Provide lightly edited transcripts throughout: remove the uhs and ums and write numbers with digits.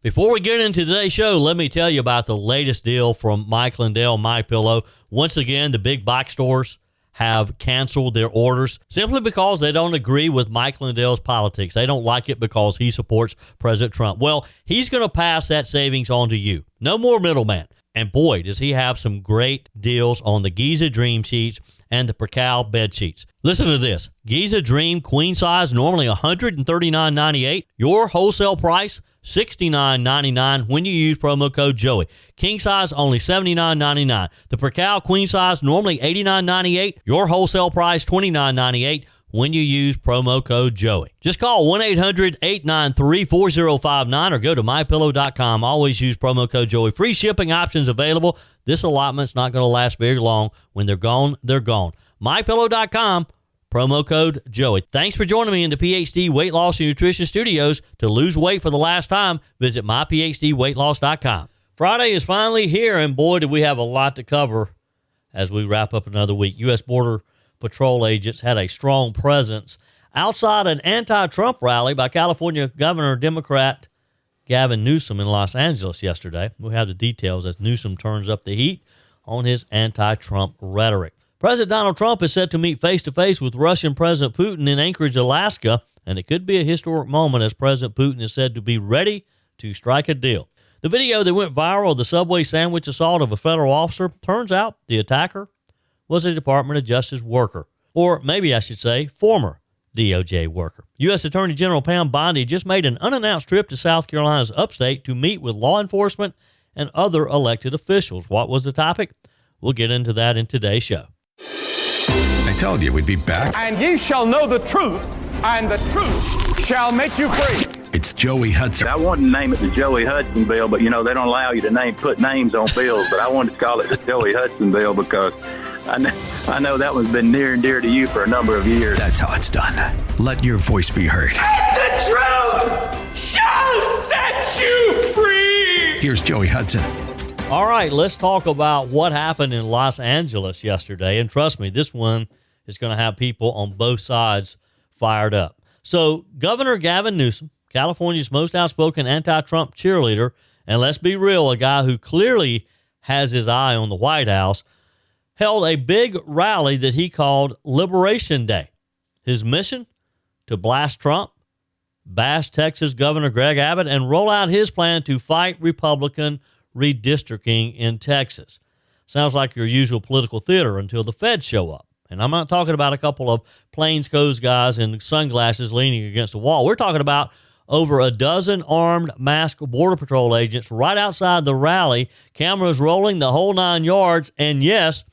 Before we get into today's show, let me tell you about the latest deal from Mike Lindell, MyPillow. Once again, the big box stores have canceled their orders simply because they don't agree with Mike Lindell's politics. They don't like it because he supports President Trump. Well, he's going to pass that savings on to you. No more middleman. And boy, does he have some great deals on the Giza Dream sheets and the Percal bed sheets. Listen to this. Giza Dream queen size, normally $139.98. Your wholesale price, $69.99 when you use promo code Joey. King size, only $79.99. The Percal queen size, normally $89.98. Your wholesale price, $29.98 when you use promo code Joey. Just call 1-800-893-4059 or go to mypillow.com. Always use promo code Joey. Free shipping options available. This allotment's not going to last very long. When they're gone, they're gone. mypillow.com. Promo code Joey. Thanks for joining me in the PhD Weight Loss and Nutrition Studios. To lose weight for the last time, visit myphdweightloss.com. Friday is finally here, and boy, do we have a lot to cover as we wrap up another week. U.S. Border Patrol agents had a strong presence outside an anti-Trump rally by California Governor Democrat Gavin Newsom in Los Angeles yesterday. We'll have the details as Newsom turns up the heat on his anti-Trump rhetoric. President Donald Trump is set to meet face-to-face with Russian President Putin in Anchorage, Alaska, and it could be a historic moment as President Putin is said to be ready to strike a deal. The video that went viral of the Subway sandwich assault of a federal officer, turns out the attacker was a Department of Justice worker, or maybe I should say former DOJ worker. U.S. Attorney General Pam Bondi just made an unannounced trip to South Carolina's Upstate to meet with law enforcement and other elected officials. What was the topic? We'll get into that in today's show. I told you we'd be back. And ye shall know the truth, and the truth shall make you free. It's Joey Hudson. I wanted to name it the Joey Hudson bill, but, they don't allow you to put names on bills. But I wanted to call it the Joey Hudson bill because I know that one's been near and dear to you for a number of years. That's how it's done. Let your voice be heard. And the truth shall set you free. Here's Joey Hudson. All right, let's talk about what happened in Los Angeles yesterday. And trust me, this one is going to have people on both sides fired up. So Governor Gavin Newsom, California's most outspoken anti-Trump cheerleader, and let's be real, a guy who clearly has his eye on the White House, held a big rally that he called Liberation Day. His mission? To blast Trump, bash Texas Governor Greg Abbott, and roll out his plan to fight Republican redistricting in Texas. Sounds like your usual political theater until the feds show up. And I'm not talking about a couple of plainclothes guys in sunglasses leaning against a wall. We're talking about over a dozen armed, masked Border Patrol agents right outside the rally, cameras rolling the whole 9 yards, and yes,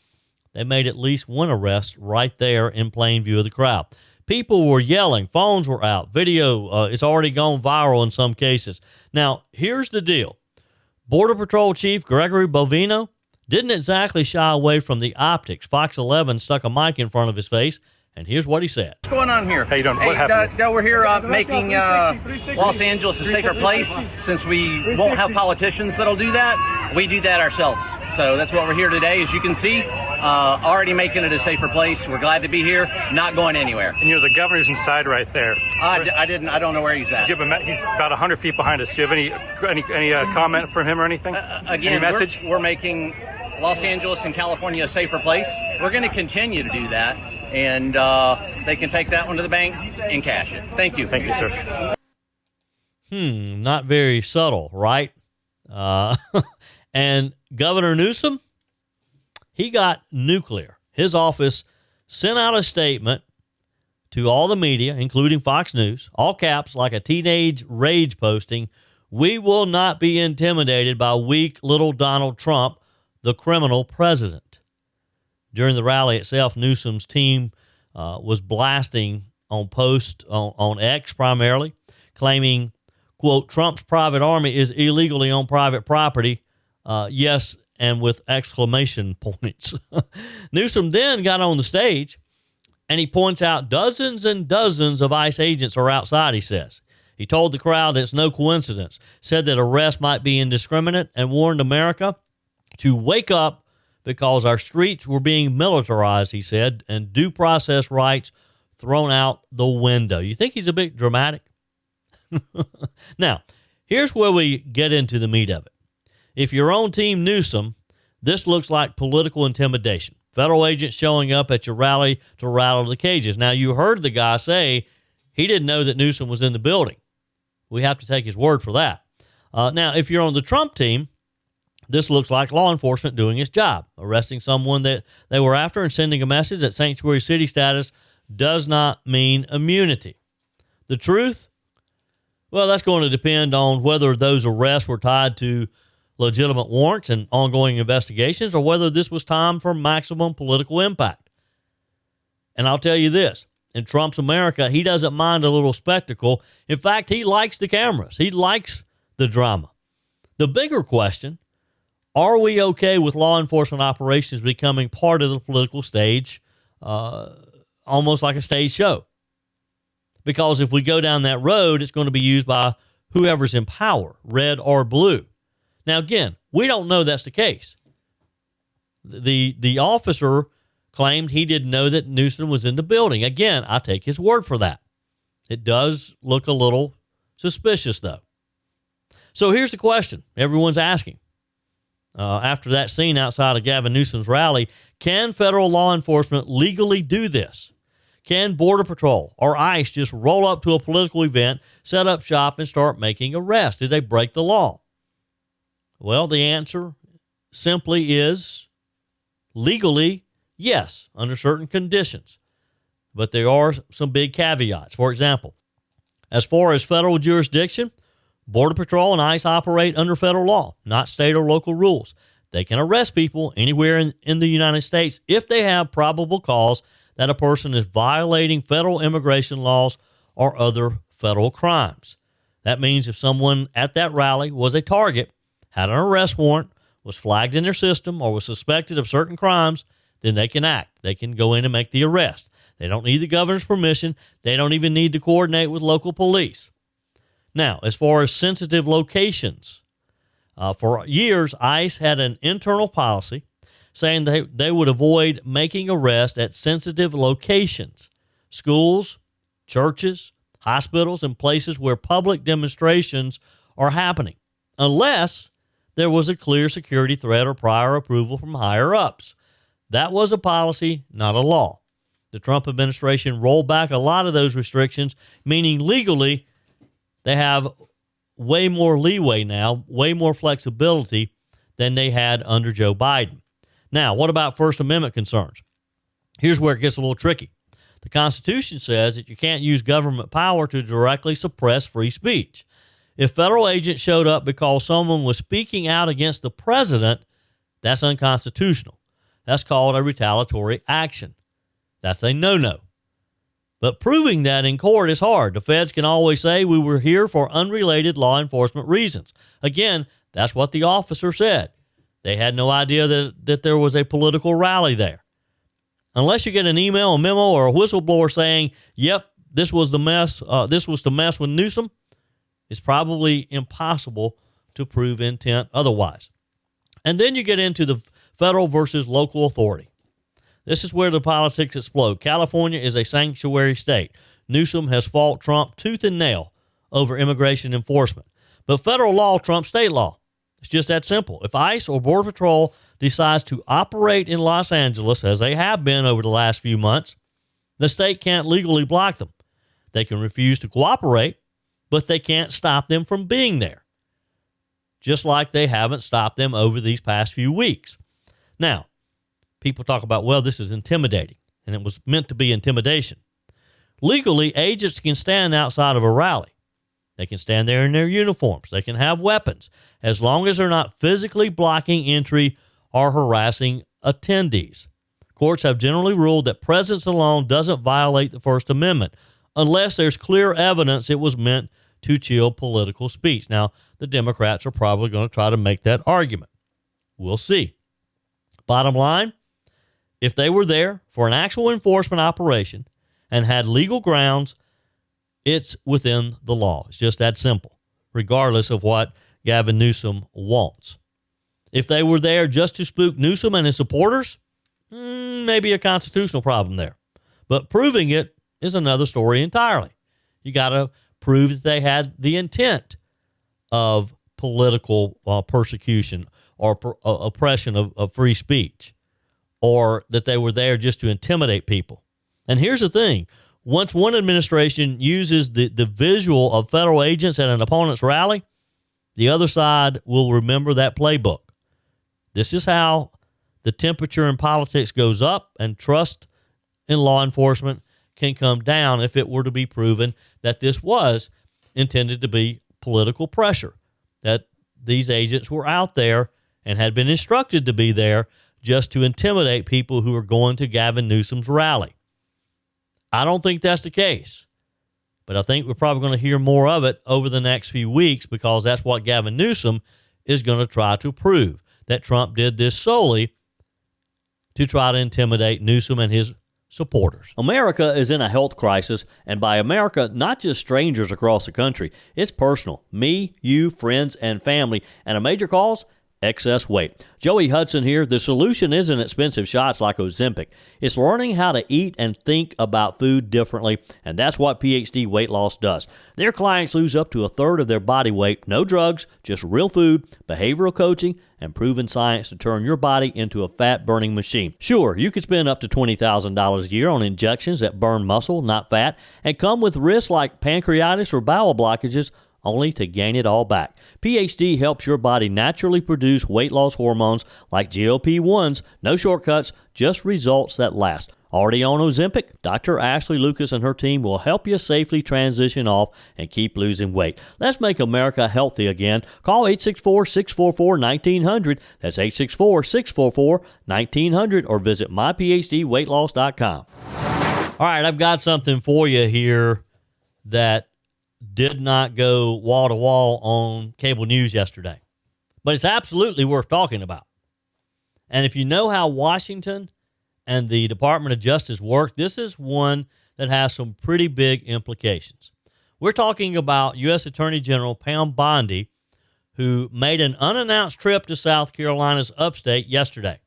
they made at least one arrest right there in plain view of the crowd. People were yelling, phones were out, video, it's already gone viral in some cases. Now, here's the deal. Border Patrol Chief Gregory Bovino didn't exactly shy away from the optics. Fox 11 stuck a mic in front of his face, and here's what he said. What's going on here? How you doing? What happened? We're here making Los Angeles a safer place. Since we won't have politicians that'll do that, we do that ourselves. So that's what we're here today. As you can see, already making it a safer place. We're glad to be here, not going anywhere. And the governor's inside right there. I don't know where he's at. He's about 100 feet behind us. Do you have any comment from him or anything? Again, any message? We're making Los Angeles and California a safer place. We're going to continue to do that, and they can take that one to the bank and cash it. Thank you. Thank you, sir. Not very subtle, right? And Governor Newsom, he got nuclear. His office sent out a statement to all the media, including Fox News, all caps like a teenage rage posting. We will not be intimidated by weak little Donald Trump, the criminal president. During the rally itself, Newsom's team was blasting on posts on X primarily, claiming, quote, Trump's private army is illegally on private property. Yes, and with exclamation points. Newsom then got on the stage, and he points out dozens and dozens of ICE agents are outside, he says. He told the crowd that it's no coincidence, said that arrests might be indiscriminate, and warned America to wake up because our streets were being militarized, he said, and due process rights thrown out the window. You think he's a bit dramatic? Now, Here's where we get into the meat of it. If you're on Team Newsom, this looks like political intimidation. Federal agents showing up at your rally to rattle the cages. Now, you heard the guy say he didn't know that Newsom was in the building. We have to take his word for that. Now, if you're on the Trump team, this looks like law enforcement doing its job, arresting someone that they were after and sending a message that sanctuary city status does not mean immunity. The truth? Well, that's going to depend on whether those arrests were tied to legitimate warrants and ongoing investigations, or whether this was time for maximum political impact. And I'll tell you this, in Trump's America, he doesn't mind a little spectacle. In fact, he likes the cameras. He likes the drama. The bigger question, are we okay with law enforcement operations becoming part of the political stage, almost like a stage show? Because if we go down that road, it's going to be used by whoever's in power, red or blue. Now, again, we don't know that's the case. The officer claimed he didn't know that Newsom was in the building. Again, I take his word for that. It does look a little suspicious, though. So here's the question everyone's asking. After that scene outside of Gavin Newsom's rally, can federal law enforcement legally do this? Can Border Patrol or ICE just roll up to a political event, set up shop, and start making arrests? Did they break the law? Well, the answer simply is legally, yes, under certain conditions. But there are some big caveats. For example, as far as federal jurisdiction, Border Patrol and ICE operate under federal law, not state or local rules. They can arrest people anywhere in the United States if they have probable cause that a person is violating federal immigration laws or other federal crimes. That means if someone at that rally was a target, had an arrest warrant, was flagged in their system, or was suspected of certain crimes, then they can act. They can go in and make the arrest. They don't need the governor's permission. They don't even need to coordinate with local police. Now, as far as sensitive locations, for years, ICE had an internal policy saying they would avoid making arrests at sensitive locations, schools, churches, hospitals, and places where public demonstrations are happening, unless there was a clear security threat or prior approval from higher ups. That was a policy, not a law. The Trump administration rolled back a lot of those restrictions, meaning legally they have way more leeway now, way more flexibility than they had under Joe Biden. Now, what about First Amendment concerns? Here's where it gets a little tricky. The Constitution says that you can't use government power to directly suppress free speech. If federal agents showed up because someone was speaking out against the president, that's unconstitutional. That's called a retaliatory action. That's a no-no. But proving that in court is hard. The feds can always say we were here for unrelated law enforcement reasons. Again, that's what the officer said. They had no idea that there was a political rally there. Unless you get an email, a memo, or a whistleblower saying, yep, this was the mess, this was to mess with Newsom, it's probably impossible to prove intent otherwise. And then you get into the federal versus local authority. This is where the politics explode. California is a sanctuary state. Newsom has fought Trump tooth and nail over immigration enforcement. But federal law trumps state law. It's just that simple. If ICE or Border Patrol decides to operate in Los Angeles, as they have been over the last few months, the state can't legally block them. They can refuse to cooperate, but they can't stop them from being there, just like they haven't stopped them over these past few weeks. Now, people talk about, well, this is intimidating, and it was meant to be intimidation. Legally, agents can stand outside of a rally. They can stand there in their uniforms. They can have weapons, as long as they're not physically blocking entry or harassing attendees. Courts have generally ruled that presence alone doesn't violate the First Amendment, unless there's clear evidence it was meant to chill political speech. Now, the Democrats are probably going to try to make that argument. We'll see. Bottom line, if they were there for an actual enforcement operation and had legal grounds, it's within the law. It's just that simple, regardless of what Gavin Newsom wants. If they were there just to spook Newsom and his supporters, maybe a constitutional problem there. But proving it is another story entirely. You got to prove that they had the intent of political persecution or oppression of free speech, or that they were there just to intimidate people. And here's the thing. Once one administration uses the visual of federal agents at an opponent's rally, the other side will remember that playbook. This is how the temperature in politics goes up, and trust in law enforcement can come down if it were to be proven that this was intended to be political pressure, that these agents were out there and had been instructed to be there just to intimidate people who are going to Gavin Newsom's rally. I don't think that's the case, but I think we're probably going to hear more of it over the next few weeks, because that's what Gavin Newsom is going to try to prove, that Trump did this solely to try to intimidate Newsom and his supporters. America is in a health crisis, and by America, not just strangers across the country. It's personal. Me, you, friends, and family. And a major cause? Excess weight. Joey Hudson here. The solution isn't expensive shots like Ozempic. It's learning how to eat and think about food differently, and that's what PhD Weight Loss does. Their clients lose up to a third of their body weight, no drugs, just real food, behavioral coaching, and proven science to turn your body into a fat-burning machine. Sure, you could spend up to $20,000 a year on injections that burn muscle, not fat, and come with risks like pancreatitis or bowel blockages, only to gain it all back. PhD helps your body naturally produce weight loss hormones like GLP-1s. No shortcuts, just results that last. Already on Ozempic? Dr. Ashley Lucas and her team will help you safely transition off and keep losing weight. Let's make America healthy again. Call 864-644-1900. That's 864-644-1900, or visit myphdweightloss.com. All right, I've got something for you here that did not go wall to wall on cable news yesterday, but it's absolutely worth talking about. And if you know how Washington and the Department of Justice work, this is one that has some pretty big implications. We're talking about U.S. Attorney General Pam Bondi, who made an unannounced trip to South Carolina's Upstate yesterday.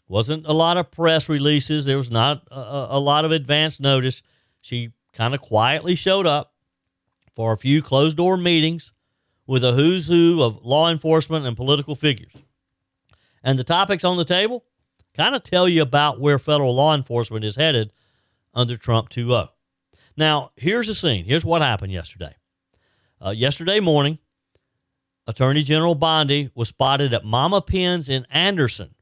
Wasn't a lot of press releases. There was not a lot of advance notice. She kind of quietly showed up for a few closed-door meetings with a who's who of law enforcement and political figures. And the topics on the table kind of tell you about where federal law enforcement is headed under Trump 2.0. Now, here's the scene. Here's what happened yesterday. Yesterday morning, Attorney General Bondi was spotted at Mama Penn's in Anderson.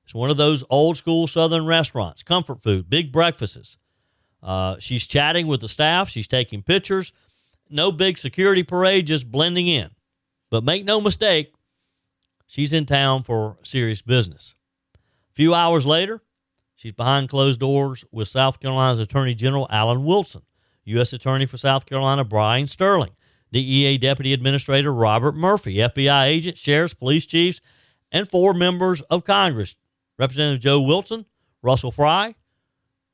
It's one of those old-school Southern restaurants, comfort food, big breakfasts. She's chatting with the staff. She's taking pictures. No big security parade, just blending in. But make no mistake, she's in town for serious business. A few hours later, she's behind closed doors with South Carolina's Attorney General Alan Wilson, U.S. Attorney for South Carolina Brian Sterling, DEA Deputy Administrator Robert Murphy, FBI agents, sheriffs, police chiefs, and 4 members of Congress, Representative Joe Wilson, Russell Fry,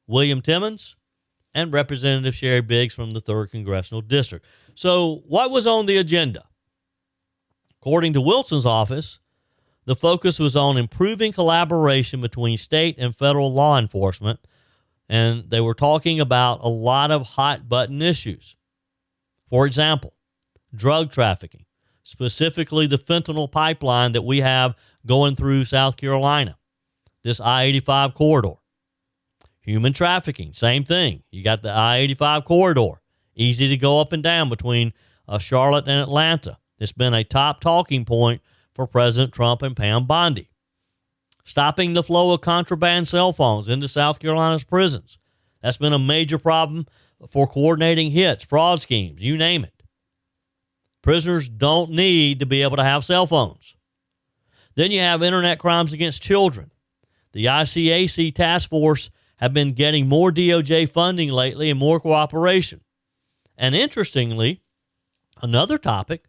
William Timmons, and Representative Sherry Biggs from the 3rd Congressional District. So what was on the agenda? According to Wilson's office, the focus was on improving collaboration between state and federal law enforcement, and they were talking about a lot of hot-button issues. For example, drug trafficking, specifically the fentanyl pipeline that we have going through South Carolina, this I-85 corridor. Human trafficking, same thing. You got the I-85 corridor, easy to go up and down between Charlotte and Atlanta. It's been a top talking point for President Trump and Pam Bondi. Stopping the flow of contraband cell phones into South Carolina's prisons. That's been a major problem for coordinating hits, fraud schemes, you name it. Prisoners don't need to be able to have cell phones. Then you have internet crimes against children. The ICAC task force have been getting more DOJ funding lately and more cooperation. And interestingly, another topic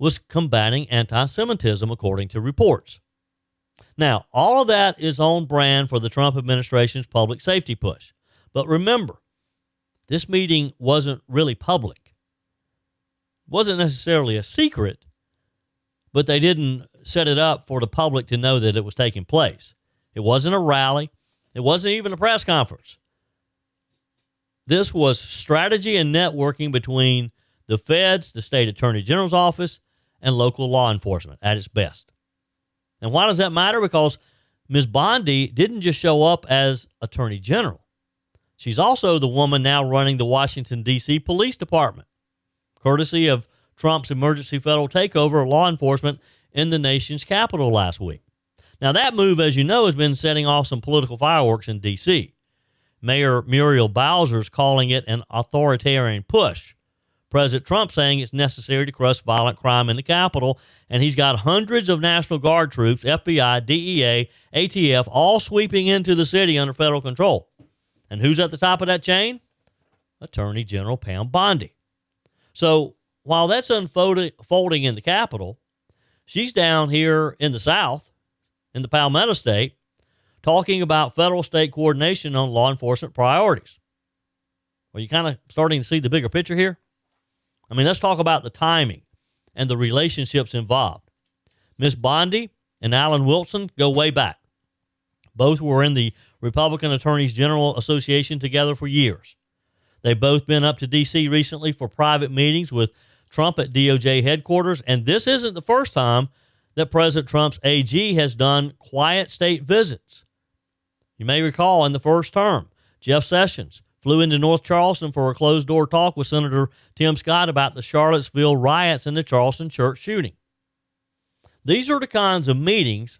was combating anti-Semitism, according to reports. Now, all of that is on brand for the Trump administration's public safety push. But remember, this meeting wasn't really public. It wasn't necessarily a secret, but they didn't set it up for the public to know that it was taking place. It wasn't a rally. It wasn't even a press conference. This was strategy and networking between the feds, the state attorney general's office, and local law enforcement at its best. And why does that matter? Because Ms. Bondi didn't just show up as attorney general. She's also the woman now running the Washington, D.C. Police Department, courtesy of Trump's emergency federal takeover of law enforcement in the nation's capital last week. Now, that move, as you know, has been setting off some political fireworks in D.C. Mayor Muriel Bowser's calling it an authoritarian push. President Trump saying it's necessary to crush violent crime in the Capitol, and he's got hundreds of National Guard troops, FBI, DEA, ATF, all sweeping into the city under federal control. And who's at the top of that chain? Attorney General Pam Bondi. So while that's unfolding in the Capitol, she's down here in the South, in the Palmetto State, talking about federal-state coordination on law enforcement priorities. Are you kind of starting to see the bigger picture here? I mean, let's talk about the timing and the relationships involved. Ms. Bondi and Alan Wilson go way back. Both were in the Republican Attorneys General Association together for years. They've both been up to D.C. recently for private meetings with Trump at DOJ headquarters, and this isn't the first time that President Trump's AG has done quiet state visits. You may recall in the first term, Jeff Sessions flew into North Charleston for a closed-door talk with Senator Tim Scott about the Charlottesville riots and the Charleston church shooting. These are the kinds of meetings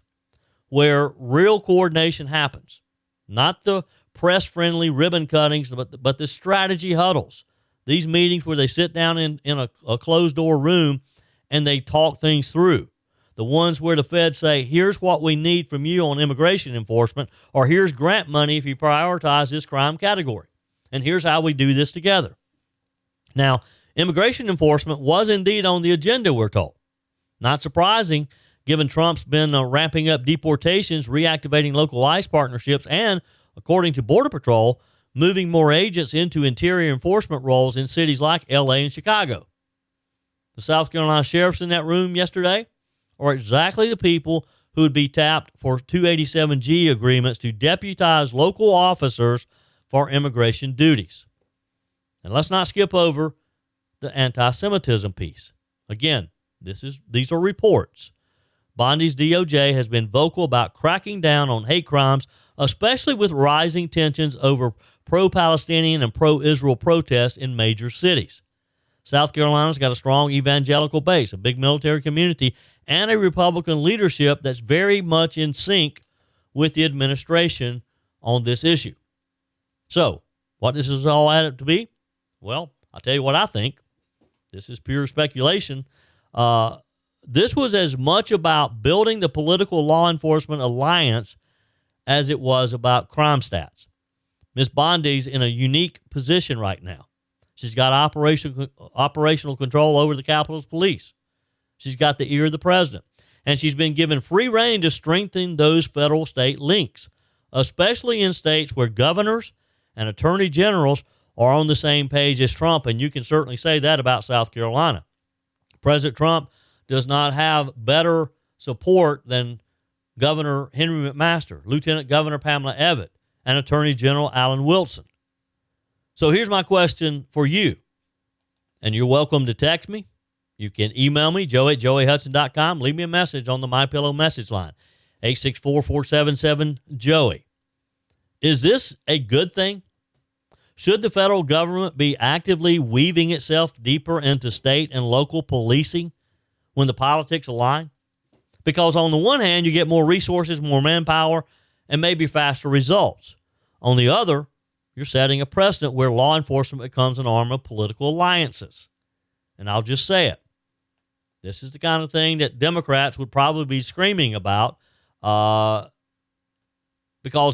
where real coordination happens, not the press-friendly ribbon cuttings, but the strategy huddles. These meetings where they sit down in a closed-door room and they talk things through. The ones where the feds say, here's what we need from you on immigration enforcement, or here's grant money if you prioritize this crime category. And here's how we do this together. Now, immigration enforcement was indeed on the agenda, we're told. Not surprising, given Trump's been ramping up deportations, reactivating local ICE partnerships, and, according to Border Patrol, moving more agents into interior enforcement roles in cities like L.A. and Chicago. The South Carolina sheriffs in that room yesterday are exactly the people who would be tapped for 287G agreements to deputize local officers for immigration duties. And let's not skip over the anti-Semitism piece. Again, these are reports. Bondi's DOJ has been vocal about cracking down on hate crimes, especially with rising tensions over pro-Palestinian and pro-Israel protests in major cities. South Carolina's got a strong evangelical base, a big military community, and a Republican leadership that's very much in sync with the administration on this issue. So, what this is all added to be? Well, I'll tell you what I think. This is pure speculation. This was as much about building the political law enforcement alliance as it was about crime stats. Ms. Bondi's in a unique position right now. She's got operational control over the Capitol's police. She's got the ear of the president. And she's been given free rein to strengthen those federal-state links, especially in states where governors and attorney generals are on the same page as Trump, and you can certainly say that about South Carolina. President Trump does not have better support than Governor Henry McMaster, Lieutenant Governor Pamela Abbott, and Attorney General Alan Wilson. So here's my question for you, and you're welcome to text me. You can email me, joe@joeyhudson.com. Leave me a message on the MyPillow message line, 864-477-JOEY. Is this a good thing? Should the federal government be actively weaving itself deeper into state and local policing when the politics align? Because on the one hand, you get more resources, more manpower, and maybe faster results. On the other, you're setting a precedent where law enforcement becomes an arm of political alliances. And I'll just say it. This is the kind of thing that Democrats would probably be screaming about because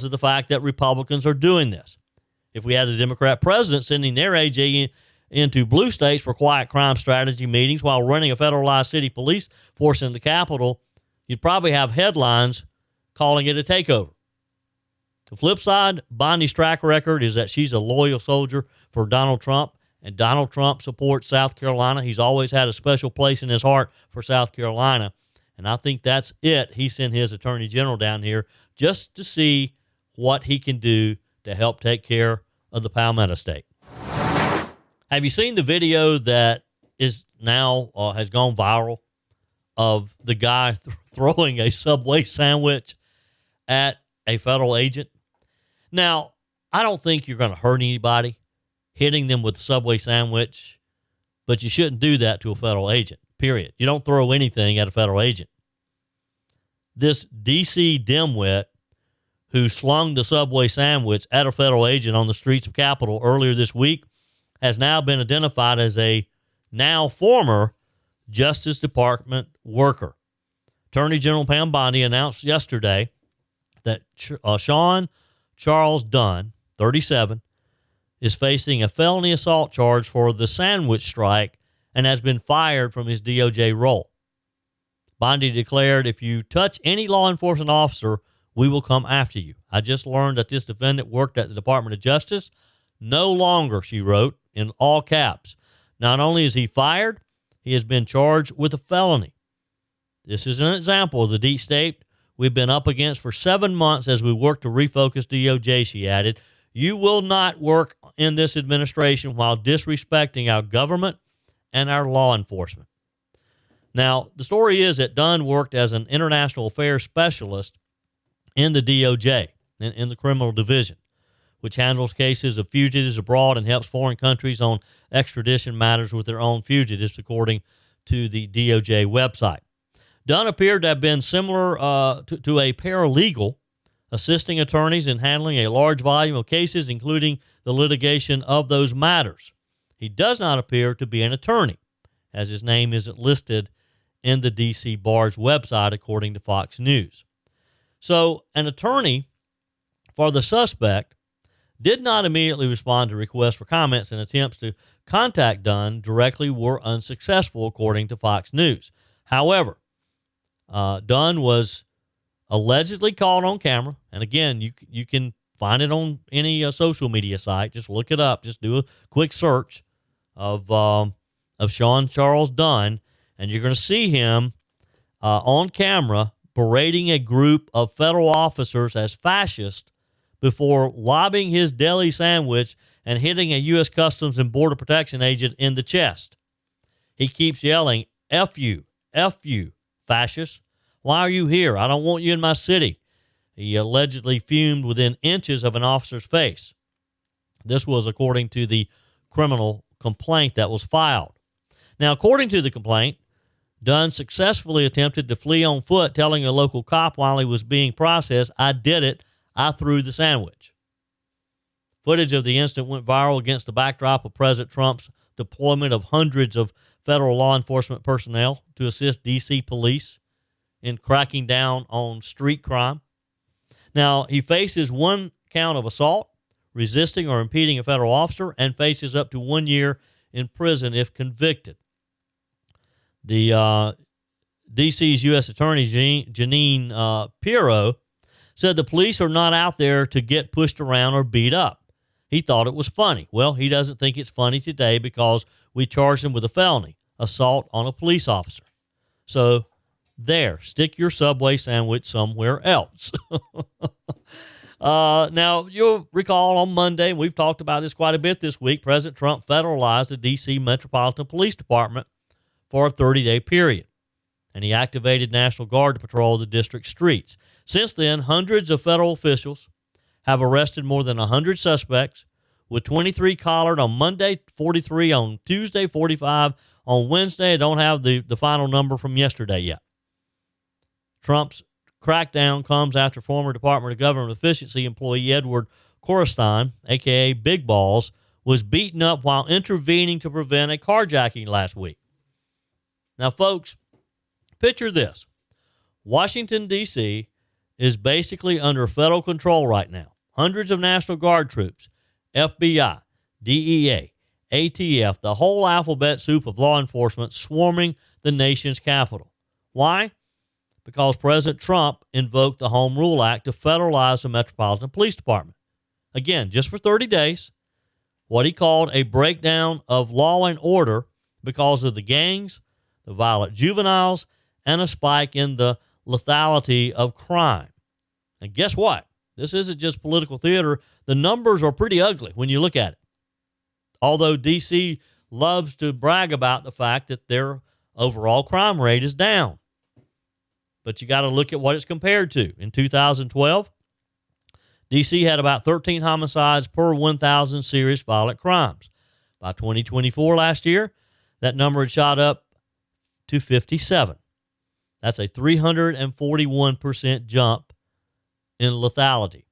of the fact that Republicans are doing this. If we had a Democrat president sending their AG into blue states for quiet crime strategy meetings while running a federalized city police force in the Capitol, you'd probably have headlines calling it a takeover. The flip side, Bondi's track record is that she's a loyal soldier for Donald Trump, and Donald Trump supports South Carolina. He's always had a special place in his heart for South Carolina, and I think that's it. He sent his attorney general down here just to see what he can do to help take care of the Palmetto State. Have you seen the video that is now has gone viral of the guy throwing a Subway sandwich at a federal agent. Now, I don't think you're going to hurt anybody hitting them with a Subway sandwich, but you shouldn't do that to a federal agent, period. You don't throw anything at a federal agent. This D.C. dimwit who slung the Subway sandwich at a federal agent on the streets of Capitol earlier this week has now been identified as a now former Justice Department worker. Attorney General Pam Bondi announced yesterday that Sean Charles Dunn, 37, is facing a felony assault charge for the sandwich strike and has been fired from his DOJ role. Bondi declared, "If you touch any law enforcement officer, we will come after you. I just learned that this defendant worked at the Department of Justice. No longer," she wrote in all caps. "Not only is he fired, he has been charged with a felony. This is an example of the deep state we've been up against for 7 months as we work to refocus DOJ," she added. "You will not work in this administration while disrespecting our government and our law enforcement." Now, the story is that Dunn worked as an international affairs specialist in the DOJ, in the criminal division, which handles cases of fugitives abroad and helps foreign countries on extradition matters with their own fugitives, according to the DOJ website. Dunn appeared to have been similar to a paralegal, assisting attorneys in handling a large volume of cases, including the litigation of those matters. He does not appear to be an attorney, as his name isn't listed in the D.C. Bar's website, according to Fox News. So an attorney for the suspect did not immediately respond to requests for comments, and attempts to contact Dunn directly were unsuccessful, according to Fox News. However, Dunn was allegedly caught on camera, and again, you can find it on any social media site. Just look it up. Just do a quick search of Sean Charles Dunn, and you're going to see him on camera berating a group of federal officers as fascist before lobbing his deli sandwich and hitting a U.S. Customs and Border Protection agent in the chest. He keeps yelling, F you, fascist. Why are you here? I don't want you in my city." He allegedly fumed within inches of an officer's face. This was according to the criminal complaint that was filed. Now, according to the complaint, Dunn successfully attempted to flee on foot, telling a local cop while he was being processed, "I did it. I threw the sandwich." Footage of the incident went viral against the backdrop of President Trump's deployment of hundreds of federal law enforcement personnel to assist D.C. police in cracking down on street crime. Now, he faces 1 count of assault, resisting or impeding a federal officer, and faces up to 1 year in prison if convicted. The D.C.'s U.S. Attorney, Janine Pirro, said the police are not out there to get pushed around or beat up. He thought it was funny. Well, he doesn't think it's funny today because we charged him with a felony, assault on a police officer. So there, stick your Subway sandwich somewhere else. Now, you'll recall on Monday, and we've talked about this quite a bit this week, President Trump federalized the D.C. Metropolitan Police Department for a 30-day period, and he activated National Guard to patrol the district streets. Since then, hundreds of federal officials have arrested more than 100 suspects, with 23 collared on Monday, 43 on Tuesday, 45 on Wednesday. I don't have the final number from yesterday yet. Trump's crackdown comes after former Department of Government Efficiency employee Edward Coristan, a.k.a. Big Balls, was beaten up while intervening to prevent a carjacking last week. Now, folks, picture this. Washington, D.C. is basically under federal control right now. Hundreds of National Guard troops, FBI, DEA, ATF, the whole alphabet soup of law enforcement swarming the nation's capital. Why? Because President Trump invoked the Home Rule Act to federalize the Metropolitan Police Department. Again, just for 30 days, what he called a breakdown of law and order because of the gangs, the violent juveniles, and a spike in the lethality of crime. And guess what? This isn't just political theater. The numbers are pretty ugly when you look at it. Although D.C. loves to brag about the fact that their overall crime rate is down. But you got to look at what it's compared to. In 2012, D.C. had about 13 homicides per 1,000 serious violent crimes. By 2024 last year, that number had shot up to 57. That's a 341% jump in lethality.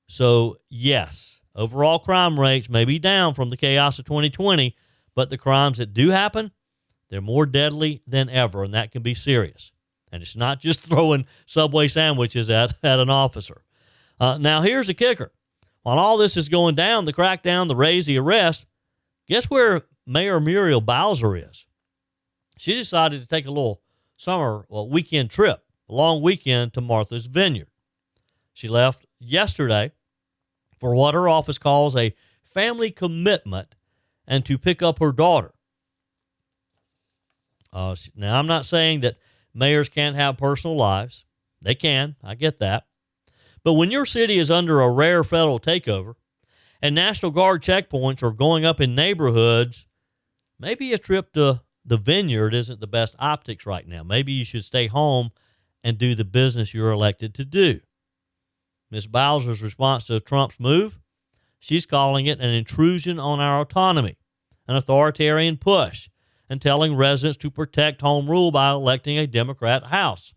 So, yes, overall crime rates may be down from the chaos of 2020, but the crimes that do happen, they're more deadly than ever, and that can be serious. And it's not just throwing Subway sandwiches at an officer. Now, here's the kicker. While all this is going down, the crackdown, the raise, the arrest, guess where Mayor Muriel Bowser is? She decided to take a little weekend trip, a long weekend to Martha's Vineyard. She left yesterday for what her office calls a family commitment and to pick up her daughter. Now, I'm not saying that mayors can't have personal lives. They can. I get that. But when your city is under a rare federal takeover and National Guard checkpoints are going up in neighborhoods, maybe a trip to the vineyard isn't the best optics right now. Maybe you should stay home and do the business you're elected to do. Ms. Bowser's response to Trump's move, she's calling it an intrusion on our autonomy, an authoritarian push, and telling residents to protect home rule by electing a Democrat House.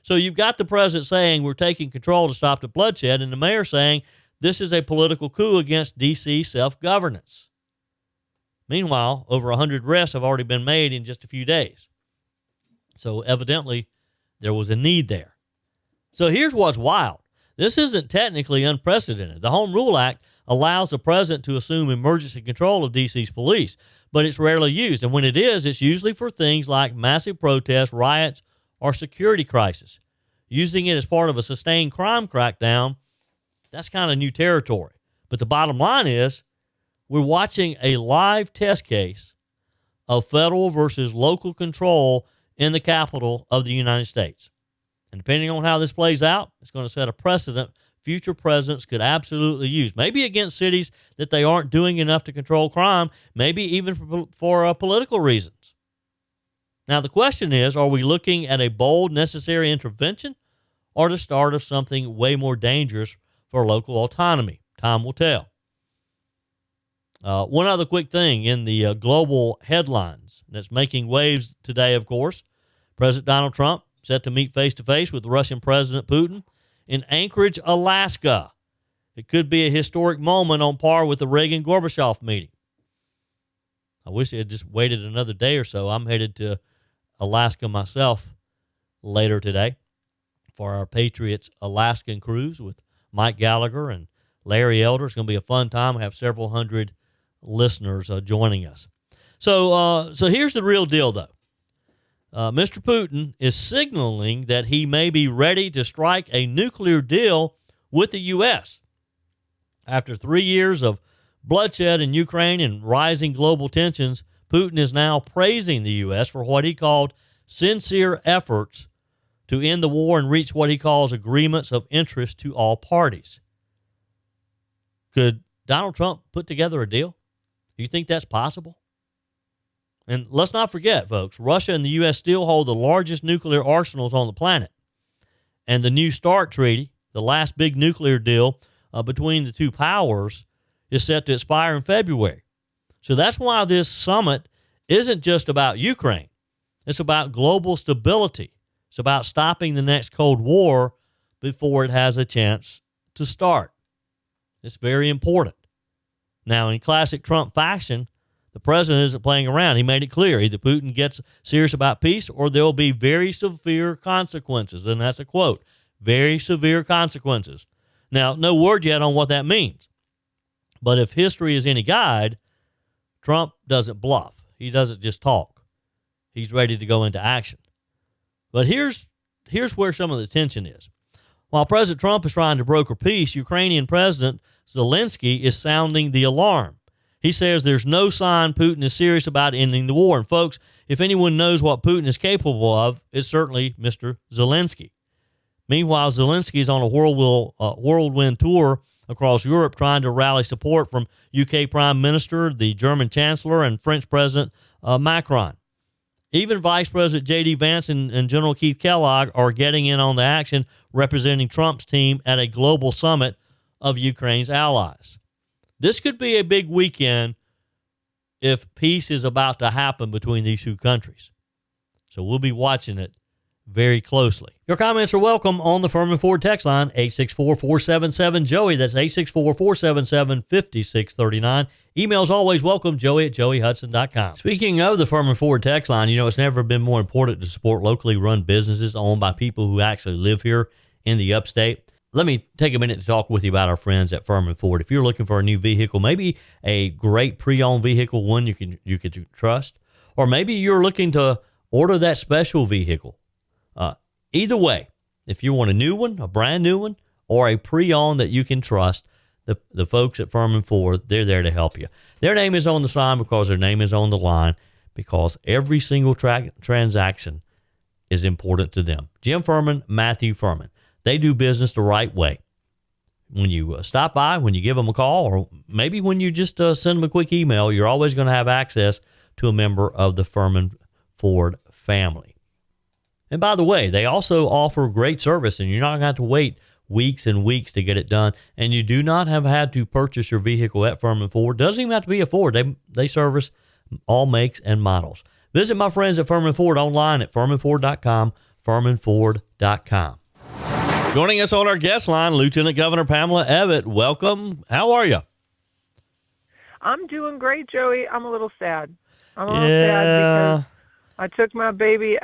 So you've got the president saying we're taking control to stop the bloodshed, and the mayor saying this is a political coup against D.C. self-governance. Meanwhile, over 100 arrests have already been made in just a few days. So evidently, there was a need there. So here's what's wild. This isn't technically unprecedented. The Home Rule Act allows the president to assume emergency control of D.C.'s police, but it's rarely used. And when it is, it's usually for things like massive protests, riots, or security crisis. Using it as part of a sustained crime crackdown, that's kind of new territory. But the bottom line is, we're watching a live test case of federal versus local control in the capital of the United States. And depending on how this plays out, it's going to set a precedent future presidents could absolutely use, maybe against cities that they aren't doing enough to control crime, maybe even for political reasons. Now, the question is, are we looking at a bold, necessary intervention or the start of something way more dangerous for local autonomy? Time will tell. One other quick thing in the global headlines that's making waves today, of course, President Donald Trump set to meet face-to-face with Russian President Putin in Anchorage, Alaska. It could be a historic moment on par with the Reagan-Gorbachev meeting. I wish they had just waited another day or so. I'm headed to Alaska myself later today for our Patriots Alaskan cruise with Mike Gallagher and Larry Elder. It's going to be a fun time. I have several hundred listeners joining us. So here's the real deal, though. Mr. Putin is signaling that he may be ready to strike a nuclear deal with the U.S. After 3 years of bloodshed in Ukraine and rising global tensions, Putin is now praising the U.S. for what he called sincere efforts to end the war and reach what he calls agreements of interest to all parties. Could Donald Trump put together a deal? Do you think that's possible? And let's not forget, folks, Russia and the U.S. still hold the largest nuclear arsenals on the planet. And the New START Treaty, the last big nuclear deal between the two powers, is set to expire in February. So that's why this summit isn't just about Ukraine. It's about global stability. It's about stopping the next Cold War before it has a chance to start. It's very important. Now, in classic Trump fashion, the president isn't playing around. He made it clear. Either Putin gets serious about peace or there will be very severe consequences. And that's a quote. Very severe consequences. Now, no word yet on what that means. But if history is any guide, Trump doesn't bluff. He doesn't just talk. He's ready to go into action. But here's where some of the tension is. While President Trump is trying to broker peace, Ukrainian President Zelensky is sounding the alarm. He says there's no sign Putin is serious about ending the war. And folks, if anyone knows what Putin is capable of, it's certainly Mr. Zelensky. Meanwhile, Zelensky is on a whirlwind tour across Europe trying to rally support from UK Prime Minister, the German Chancellor, and French President Macron. Even Vice President J.D. Vance and General Keith Kellogg are getting in on the action, representing Trump's team at a global summit of Ukraine's allies. This could be a big weekend if peace is about to happen between these two countries. So we'll be watching it very closely. Your comments are welcome on the Furman Ford text line, 864-477-JOEY. That's 864-477-5639. Emails always welcome, joey@joeyhudson.com. Speaking of the Furman Ford text line, it's never been more important to support locally run businesses owned by people who actually live here in the Upstate. Let me take a minute to talk with you about our friends at Furman Ford. If you're looking for a new vehicle, maybe a great pre-owned vehicle, one you can trust, or maybe you're looking to order that special vehicle. Either way, if you want a new one, a brand new one, or a pre-owned that you can trust, the folks at Furman Ford, they're there to help you. Their name is on the sign because their name is on the line, because every single transaction is important to them. Jim Furman, Matthew Furman. They do business the right way. When you stop by, when you give them a call, or maybe when you just send them a quick email, you're always going to have access to a member of the Furman Ford family. And by the way, they also offer great service, and you're not going to have to wait weeks and weeks to get it done. And you do not have had to purchase your vehicle at Furman Ford. Doesn't even have to be a Ford. They service all makes and models. Visit my friends at Furman Ford online at furmanford.com, furmanford.com. Joining us on our guest line, Lieutenant Governor Pamela Evette. Welcome. How are you? I'm doing great, Joey. I'm a little sad. I'm a little sad because I took my baby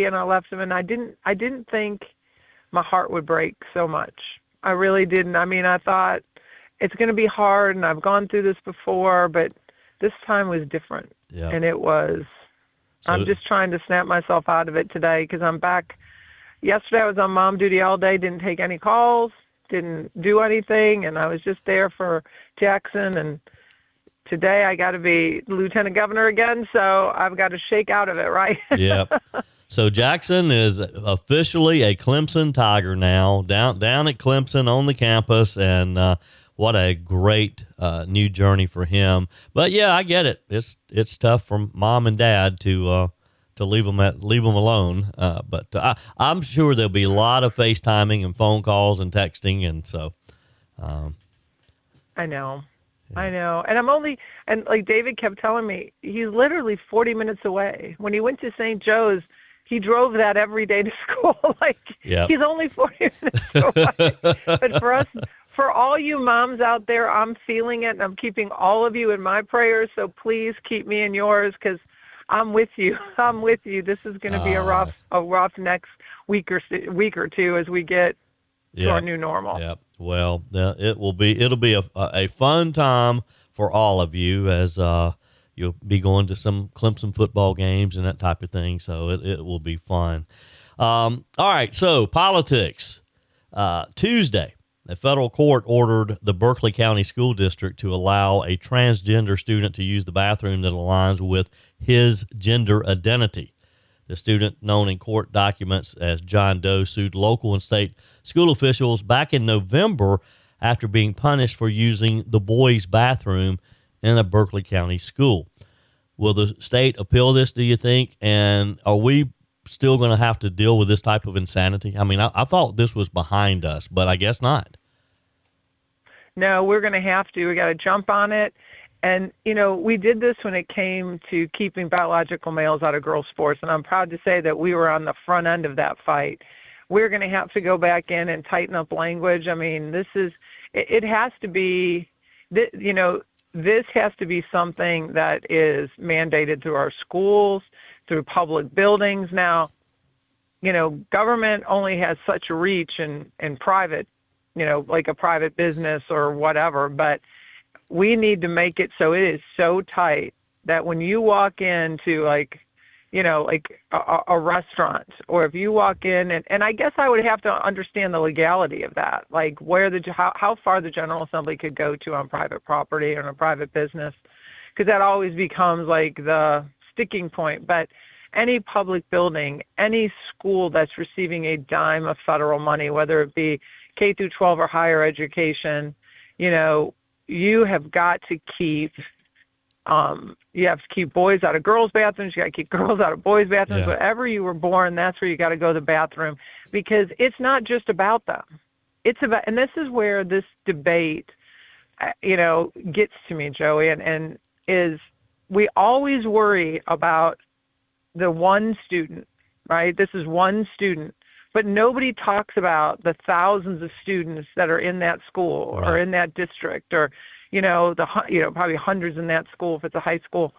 and I left him, and I didn't think my heart would break so much. I really didn't. I mean, I thought it's going to be hard, and I've gone through this before, but this time was different. Yeah. And it was. So, I'm just trying to snap myself out of it today because I'm back. Yesterday I was on mom duty all day, didn't take any calls, didn't do anything, and I was just there for Jackson, and today I got to be lieutenant governor again, so I've got to shake out of it, right? Yep. So Jackson is officially a Clemson Tiger now, down at Clemson on the campus, and what a great new journey for him. But yeah, I get it. It's tough for mom and dad to leave them alone. But I'm sure there'll be a lot of FaceTiming and phone calls and texting, and so. I know. Yeah. I know. And like David kept telling me, he's literally 40 minutes away. When he went to St. Joe's, he drove that every day to school. He's only 40 minutes away. But for all you moms out there, I'm feeling it, and I'm keeping all of you in my prayers. So please keep me in yours, because I'm with you. I'm with you. This is going to be a rough next week or two as we get to our new normal. Yeah. Well, it'll be a fun time for all of you, as you'll be going to some Clemson football games and that type of thing. So it will be fun. All right. So politics. Tuesday, a federal court ordered the Berkeley County School District to allow a transgender student to use the bathroom that aligns with his gender identity. The student, known in court documents as John Doe, sued local and state school officials back in November after being punished for using the boys' bathroom in a Berkeley County school. Will the state appeal this, do you think? And are we still going to have to deal with this type of insanity? I mean, I thought this was behind us, but I guess not. No, we're going to have to. We got to jump on it. And, we did this when it came to keeping biological males out of girls' sports, and I'm proud to say that we were on the front end of that fight. We're going to have to go back in and tighten up language. I mean, it has to be, this has to be something that is mandated through our schools, through public buildings. Now, government only has such a reach in private, like a private business or whatever, but we need to make it so it is so tight that when you walk into a restaurant, or if you walk in, and I guess I would have to understand the legality of that, like how far the General Assembly could go to on private property or on a private business, because that always becomes like the sticking point. But any public building, any school that's receiving a dime of federal money, whether it be K through 12 or higher education, you have got to keep boys out of girls' bathrooms. You got to keep girls out of boys' bathrooms. Yeah. Wherever you were born, that's where you got to go to the bathroom, because it's not just about them. It's about, and this is where this debate, gets to me, Joey, and is we always worry about the one student, right? This is one student, but nobody talks about the thousands of students that are in that school or in that district, or probably hundreds in that school if it's a high school.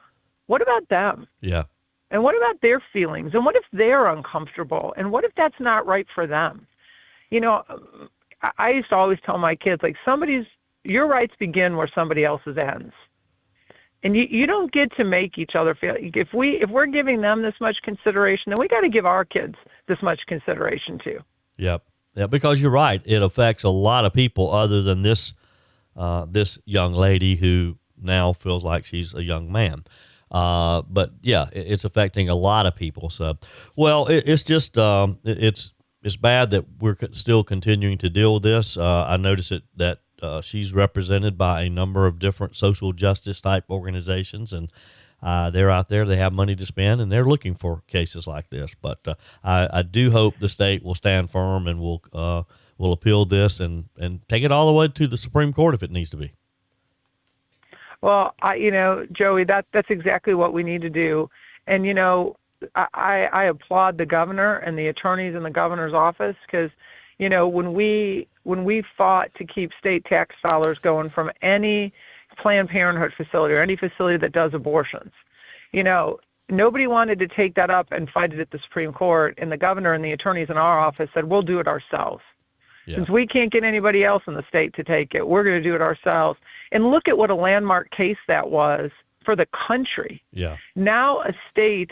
What about them? Yeah. And what about their feelings? And what if they're uncomfortable? And what if that's not right for them? I used to always tell my kids, like, your rights begin where somebody else's ends. And you don't get to make each other feel, if we're giving them this much consideration, then we got to give our kids this much consideration too. Yep. Yeah, because you're right. It affects a lot of people other than this young lady who now feels like she's a young man. But yeah, it's affecting a lot of people. So, well, it's just, it's bad that we're still continuing to deal with this. I noticed that she's represented by a number of different social justice type organizations, and they're out there. They have money to spend, and they're looking for cases like this. But I do hope the state will stand firm and will appeal this and take it all the way to the Supreme Court if it needs to be. Well, Joey, that's exactly what we need to do. And, I applaud the governor and the attorneys in the governor's office, because, when we fought to keep state tax dollars going from any Planned Parenthood facility or any facility that does abortions, nobody wanted to take that up and fight it at the Supreme Court. And the governor and the attorneys in our office said, we'll do it ourselves. Yeah. Since we can't get anybody else in the state to take it, we're going to do it ourselves. And look at what a landmark case that was for the country. Yeah. Now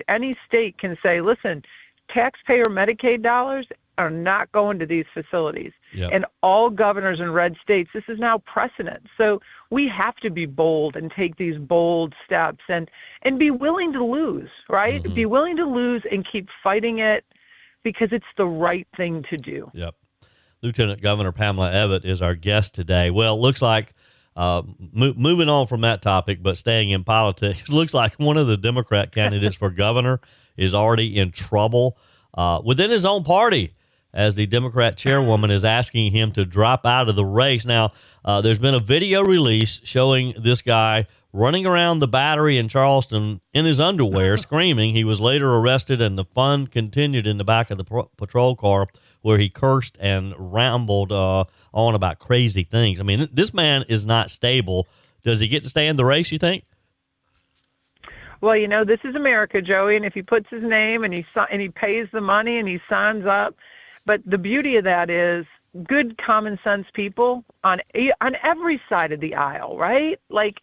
any state can say, listen, taxpayer Medicaid dollars are not going to these facilities. Yep. And all governors in red states, this is now precedent. So we have to be bold and take these bold steps and be willing to lose, right? Mm-hmm. Be willing to lose and keep fighting it, because it's the right thing to do. Yep. Lieutenant Governor Pamela Abbott is our guest today. Well, it looks like moving on from that topic, but staying in politics, it looks like one of the Democrat candidates for governor is already in trouble within his own party, as the Democrat chairwoman is asking him to drop out of the race. Now, there's been a video release showing this guy running around the Battery in Charleston in his underwear, screaming. He was later arrested, and the fun continued in the back of the patrol car, where he cursed and rambled on about crazy things. I mean, this man is not stable. Does he get to stay in the race, you think? Well, this is America, Joey, and if he puts his name and he pays the money and he signs up, but the beauty of that is good common sense people on every side of the aisle, right? Like,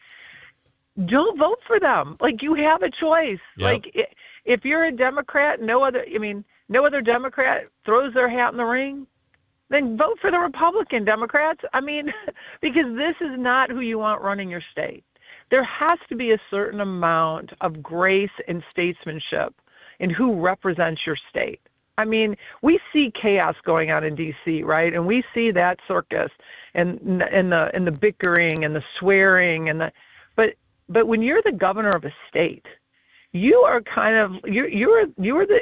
don't vote for them. Like, you have a choice. Yep. Like, if you're a Democrat, no other Democrat throws their hat in the ring, then vote for the Republican Democrats. I mean, because this is not who you want running your state. There has to be a certain amount of grace and statesmanship in who represents your state. I mean, we see chaos going on in D.C., right? And we see that circus and the bickering and the swearing but when you're the governor of a state, you are kind of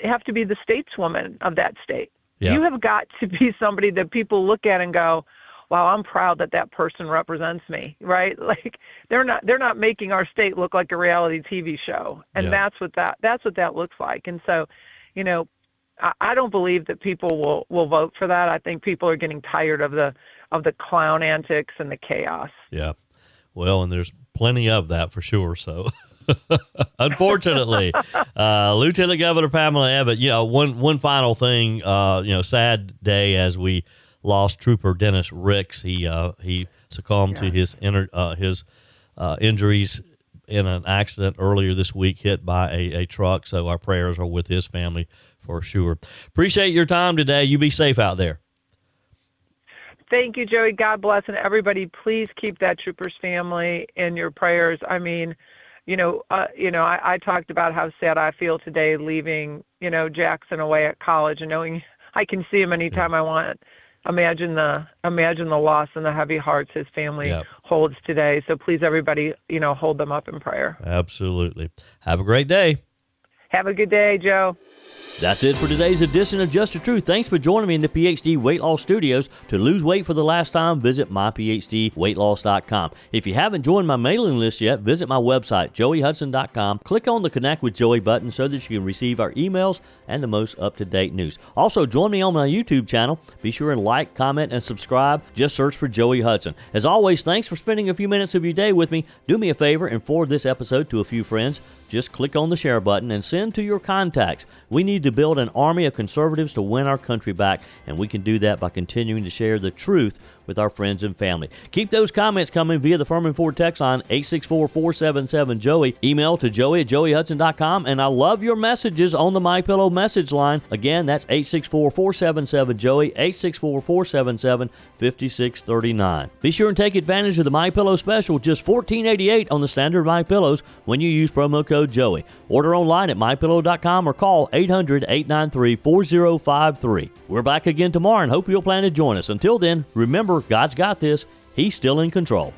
have to be the stateswoman of that state. Yeah. You have got to be somebody that people look at and go, wow, I'm proud that person represents me, right? Like, they're not making our state look like a reality TV show. And that's what that looks like. And so, I don't believe that people will vote for that. I think people are getting tired of the clown antics and the chaos. Yeah. Well, and there's plenty of that for sure. So, unfortunately, Lieutenant Governor Pamela Abbott, one final thing, sad day as we lost Trooper Dennis Ricks. He succumbed to his injuries in an accident earlier this week, hit by a truck. So our prayers are with his family for sure. Appreciate your time today. You be safe out there. Thank you, Joey. God bless. And everybody, please keep that trooper's family in your prayers. I mean, I talked about how sad I feel today leaving, Jackson away at college and knowing I can see him anytime I want. imagine the loss and the heavy hearts his family Yep. holds today. So please, everybody, hold them up in prayer. Absolutely. Have a great day. Have a good day, Joe. That's it for today's edition of Just the Truth. Thanks for joining me in the PhD Weight Loss Studios. To lose weight for the last time, visit myphdweightloss.com. If you haven't joined my mailing list yet, visit my website, joeyhudson.com. Click on the Connect with Joey button so that you can receive our emails and the most up-to-date news. Also, join me on my YouTube channel. Be sure and like, comment, and subscribe. Just search for Joey Hudson. As always, thanks for spending a few minutes of your day with me. Do me a favor and forward this episode to a few friends. Just click on the share button and send to your contacts. We need to build an army of conservatives to win our country back, and we can do that by continuing to share the truth with our friends and family. Keep those comments coming via the Furman Ford text line 864-477-JOEY. Email to joey@joeyhudson.com, and I love your messages on the MyPillow message line. Again, that's 864-477-JOEY, 864-477-5639. Be sure and take advantage of the MyPillow special, just $14.88 on the standard MyPillows when you use promo code Joey. Order online at mypillow.com or call 800-893-4053. We're back again tomorrow and hope you'll plan to join us. Until then, remember, God's got this. He's still in control.